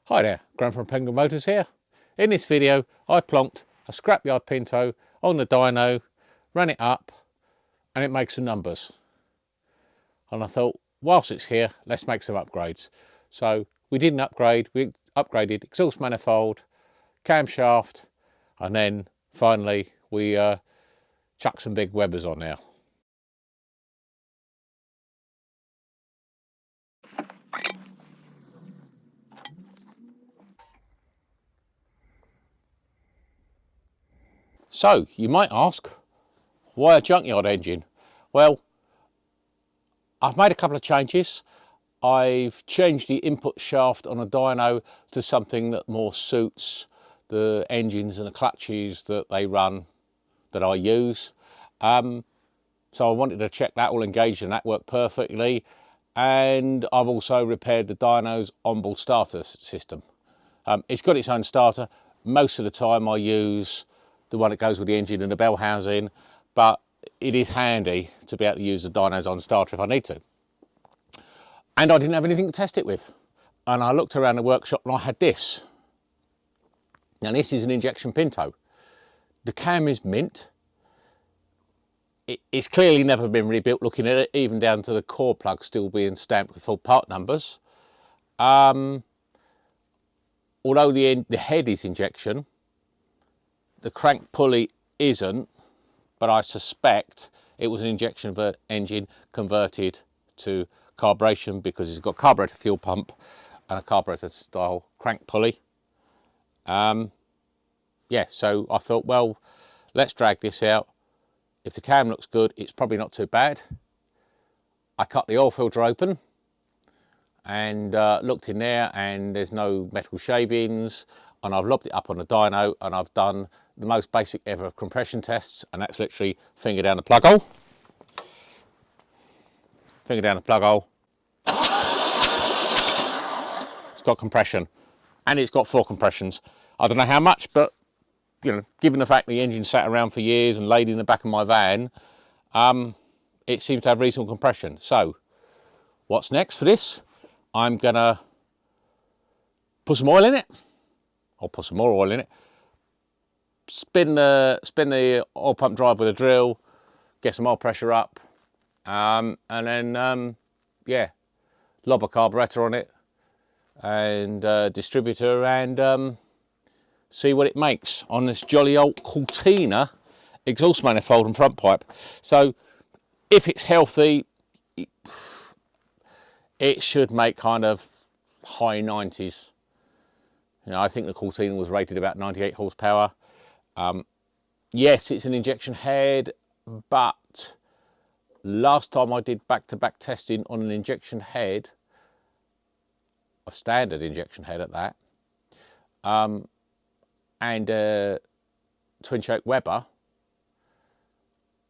Hi there, Graham from Penguin Motors here. In this video I plonked a scrapyard pinto on the dyno, ran it up and it makes some numbers. And I thought, whilst it's here, let's make some upgrades. So we did an upgrade, we upgraded exhaust manifold, camshaft, and then finally we chucked some big Webbers on there. So you might ask, why a junkyard engine? Well, I've made a couple of changes. I've changed the input shaft on a dyno to something that more suits the engines and the clutches that they run, that I use. So I wanted to check that all engaged and that worked perfectly. And I've also repaired the dyno's onboard starter system. It's got its own starter. Most of the time I use the one that goes with the engine and the bell housing, but it is handy to be able to use the dyno's on starter if I need to. And I didn't have anything to test it with. And I looked around the workshop and I had this. Now this is an injection pinto. The cam is mint. It's clearly never been rebuilt, looking at it, even down to the core plug still being stamped with full part numbers. Although the head is injection, the crank pulley isn't, but I suspect it was an injection engine converted to carburation because it's got carburetor fuel pump and a carburetor style crank pulley. Yeah, so I thought, well, let's drag this out. If the cam looks good, it's probably not too bad. I cut the oil filter open and looked in there, and there's no metal shavings, and I've lobbed it up on the dyno and I've done the most basic ever of compression tests, and that's literally finger down the plug hole. Finger down the plug hole. It's got compression, and it's got 4 compressions. I don't know how much, but you know, given the fact the engine sat around for years and laid in the back of my van, it seems to have reasonable compression. So what's next for this? I'm gonna put some oil in it, or put some more oil in it, spin the oil pump drive with a drill, get some oil pressure up, and then yeah, lob a carburetor on it and distributor, and see what it makes on this jolly old Cortina exhaust manifold and front pipe. So if it's healthy, it should make kind of high 90s. You know, I think the Cortina was rated about 98 horsepower. Yes, it's an injection head, but last time I did back-to-back testing on an injection head, a standard injection head at that, and twin choke Weber,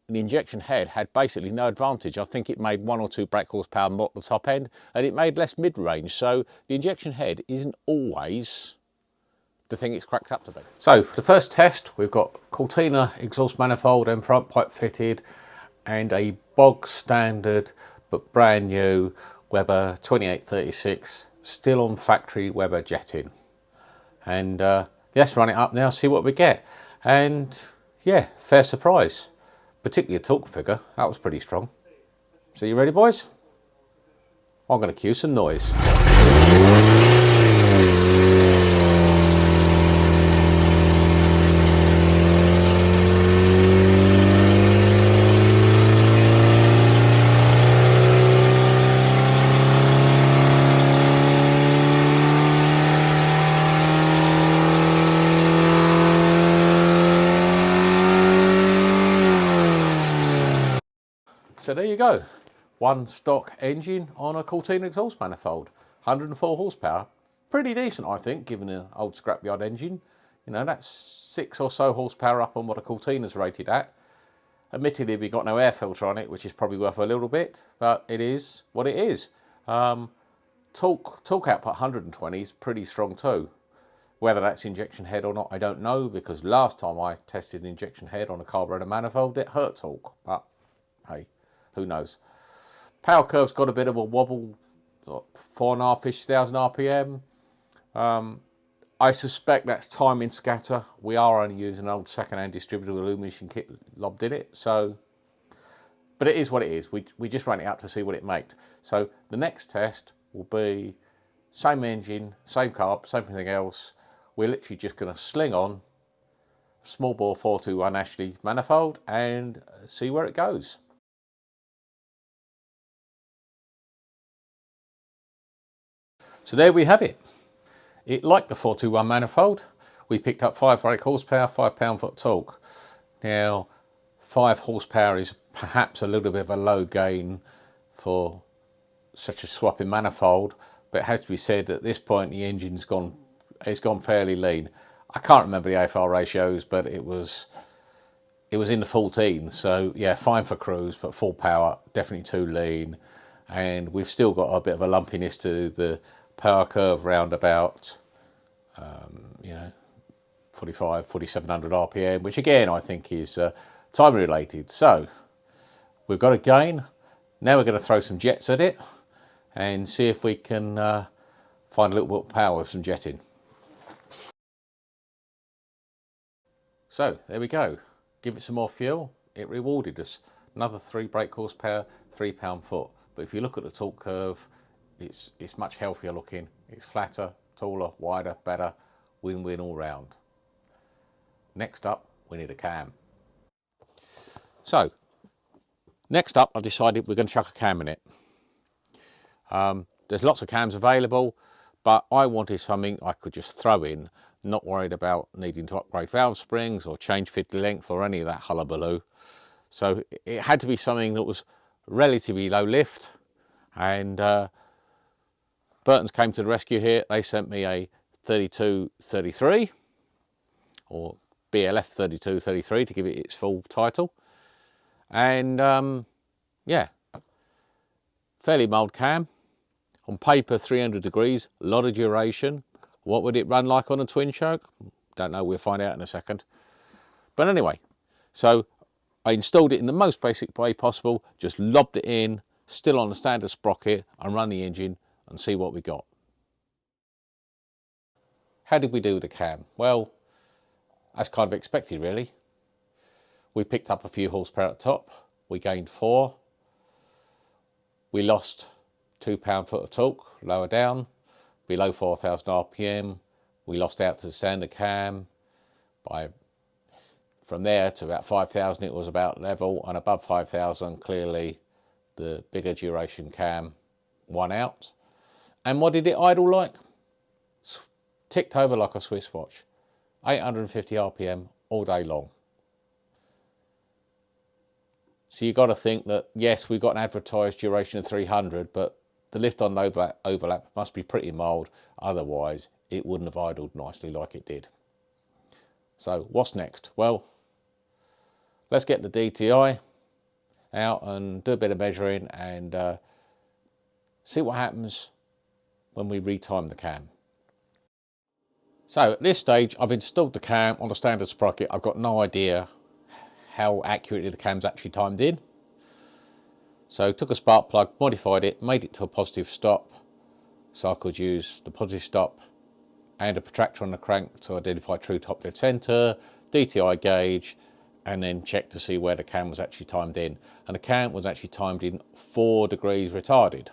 the injection head had basically no advantage. I think it made 1 or 2 brake horsepower more at the top end, and it made less mid-range. So the injection head isn't always the thing it's cracked up to be. So for the first test, we've got Cortina exhaust manifold and front pipe fitted, and a bog standard but brand new Weber 2836, still on factory Weber jetting. And let's run it up now, see what we get. And yeah, fair surprise. Particularly a torque figure, that was pretty strong. So you ready, boys? I'm going to cue some noise. So there you go, one stock engine on a Cortina exhaust manifold, 104 horsepower. Pretty decent, I think, given an old scrapyard engine. You know, that's 6 or so horsepower up on what a Cortina's rated at. Admittedly, we got no air filter on it, which is probably worth a little bit, but it is what it is. Torque output 120 is pretty strong too. Whether that's injection head or not, I don't know, because last time I tested an injection head on a carburetor manifold, it hurt torque, but hey, who knows. Power curve's got a bit of a wobble, 4,500-ish RPM. I suspect that's timing scatter. We are only using an old second-hand distributor with illumination kit lobbed in it, so, but it is what it is. We just ran it up to see what it makes. So the next test will be same engine, same carb, same thing else. We're literally just going to sling on small bore 421 Ashley manifold and see where it goes. So there we have it. It, like the 421 manifold, we picked up 5 brake horsepower, 5 pound-foot torque. Now, 5 horsepower is perhaps a little bit of a low gain for such a swapping manifold, but it has to be said that at this point the engine's gone fairly lean. I can't remember the AFR ratios, but it was in the 14s, so yeah, fine for cruise, but full power, definitely too lean. And we've still got a bit of a lumpiness to the power curve round about, 4,700 RPM, which again I think is time related. So we've got a gain. Now we're going to throw some jets at it and see if we can find a little bit of power with some jetting. So there we go. Give it some more fuel. It rewarded us. Another 3 brake horsepower, 3 pound-foot. But if you look at the torque curve, it's much healthier looking. It's flatter, taller, wider, better. Win-win all round. Next up, we need a cam. So, next up, I decided we're going to chuck a cam in it. There's lots of cams available, but I wanted something I could just throw in, not worried about needing to upgrade valve springs or change fiddle length or any of that hullabaloo. So it had to be something that was relatively low lift, and Burton's came to the rescue here. They sent me a 3233 or BLF 3233 to give it its full title, and yeah, fairly mild cam. On paper 300 degrees, a lot of duration. What would it run like on a twin choke? Don't know, we'll find out in a second. But anyway, so I installed it in the most basic way possible, just lobbed it in, still on the standard sprocket, and run the engine and see what we got. How did we do with the cam? Well, as kind of expected really. We picked up a few horsepower at the top, we gained 4. We lost 2 pound-foot of torque lower down, below 4,000 RPM. We lost out to the standard cam. From there to about 5,000 it was about level, and above 5,000 clearly the bigger duration cam won out. And what did it idle like? Ticked over like a Swiss watch. 850 RPM all day long. So you've got to think that, yes, we've got an advertised duration of 300, but the lift on overlap must be pretty mild, otherwise it wouldn't have idled nicely like it did. So what's next? Well, let's get the DTI out and do a bit of measuring and see what happens when we retime the cam. So at this stage I've installed the cam on a standard sprocket. I've got no idea how accurately the cam's actually timed in. So took a spark plug, modified it, made it to a positive stop, so I could use the positive stop and a protractor on the crank to identify true top dead centre, DTI gauge, and then check to see where the cam was actually timed in. And the cam was actually timed in 4 degrees retarded,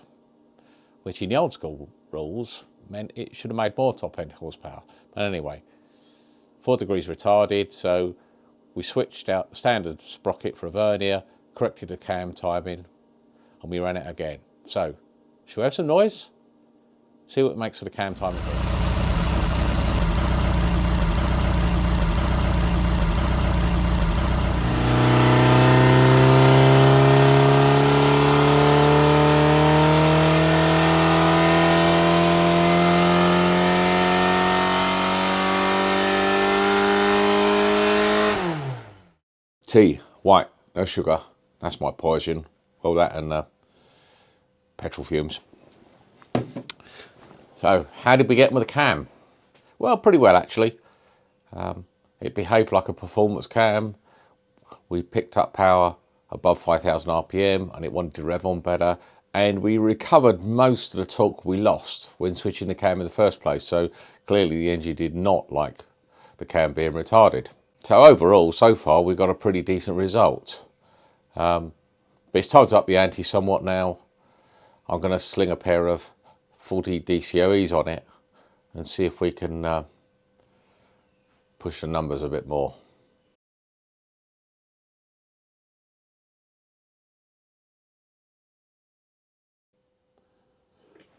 which in the old school rules meant it should have made more top end horsepower. But anyway, 4 degrees retarded, so we switched out the standard sprocket for a vernier, corrected the cam timing, and we ran it again. So, shall we have some noise? See what it makes for the cam timing. Tea, white, no sugar. That's my poison. Well, that and petrol fumes. So, how did we get with the cam? Well, pretty well actually. It behaved like a performance cam. We picked up power above 5,000 RPM and it wanted to rev on better. and we recovered most of the torque we lost when switching the cam in the first place. So clearly the engine did not like the cam being retarded. So overall, so far, we've got a pretty decent result. But it's time to up the ante somewhat now. I'm going to sling a pair of 40 DCOEs on it and see if we can push the numbers a bit more.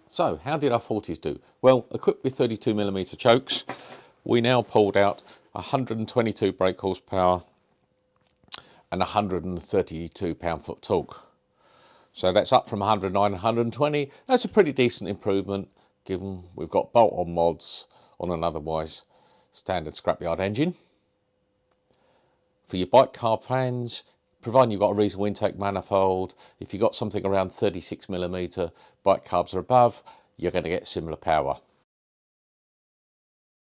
So, how did our 40s do? Well, equipped with 32mm chokes, we now pulled out 122 brake horsepower and 132 pound-foot torque. So that's up from 109 and 120. That's a pretty decent improvement, given we've got bolt-on mods on an otherwise standard scrapyard engine. For your bike carb fans, providing you've got a reasonable intake manifold, if you've got something around 36mm bike carbs or above, you're going to get similar power.